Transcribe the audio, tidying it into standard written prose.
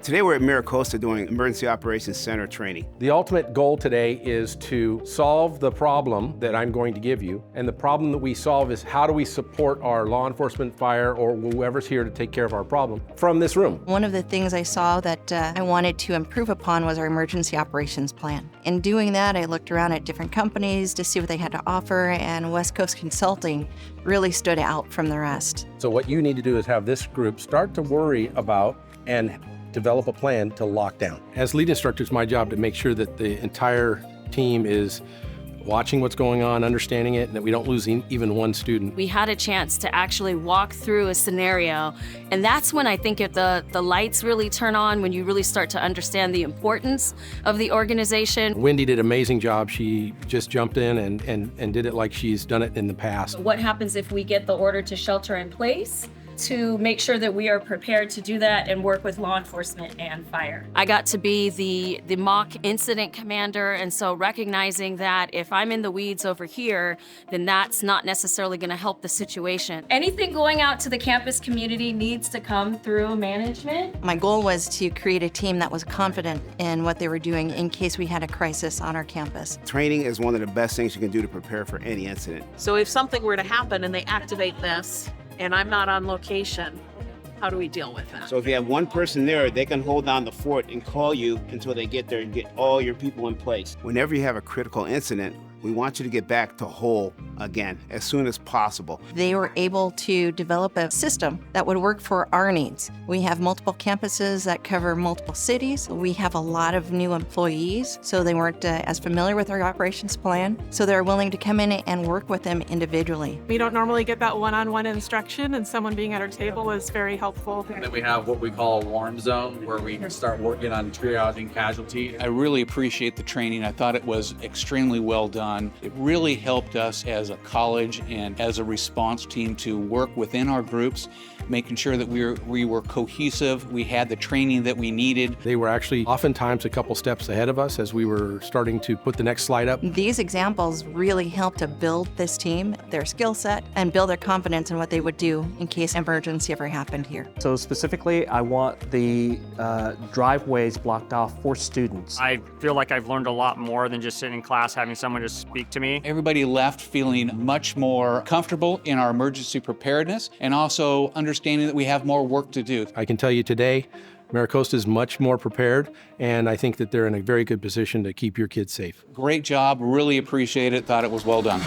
Today we're at Maricosta doing Emergency Operations Center training. The ultimate goal today is to solve the problem that I'm going to give you. And the problem that we solve is how do we support our law enforcement, fire, or whoever's here to take care of our problem from this room. One of the things I saw that I wanted to improve upon was our emergency operations plan. In doing that, I looked around at different companies to see what they had to offer, and West Coast Consulting really stood out from the rest. So what you need to do is have this group start to worry about and develop a plan to lock down. As lead instructor, it's my job to make sure that the entire team is watching what's going on, understanding it, and that we don't lose even one student. We had a chance to actually walk through a scenario, and that's when I think if the lights really turn on, when you really start to understand the importance of the organization. Wendy did an amazing job. She just jumped in and did it like she's done it in the past. What happens if we get the order to shelter in place? To make sure that we are prepared to do that and work with law enforcement and fire. I got to be the mock incident commander, and so recognizing that if I'm in the weeds over here, then that's not necessarily going to help the situation. Anything going out to the campus community needs to come through management. My goal was to create a team that was confident in what they were doing in case we had a crisis on our campus. Training is one of the best things you can do to prepare for any incident. So if something were to happen and they activate this, and I'm not on location, how do we deal with that? So if you have one person there, they can hold down the fort and call you until they get there and get all your people in place. Whenever you have a critical incident, we want you to get back to whole again as soon as possible. They were able to develop a system that would work for our needs. We have multiple campuses that cover multiple cities. We have a lot of new employees, so they weren't as familiar with our operations plan. So they're willing to come in and work with them individually. We don't normally get that one-on-one instruction, and someone being at our table is very helpful. And then we have what we call a warm zone, where we can start working on triaging casualties. I really appreciate the training. I thought it was extremely well done. It really helped us as a college and as a response team to work within our groups, making sure that we were cohesive, we had the training that we needed. They were actually oftentimes a couple steps ahead of us as we were starting to put the next slide up. These examples really helped to build this team, their skill set, and build their confidence in what they would do in case emergency ever happened here. So specifically, I want the driveways blocked off for students. I feel like I've learned a lot more than just sitting in class having someone just speak to me. Everybody left feeling much more comfortable in our emergency preparedness and also understanding that we have more work to do. I can tell you today, Maricosta is much more prepared, and I think that they're in a very good position to keep your kids safe. Great job, really appreciate it, thought it was well done.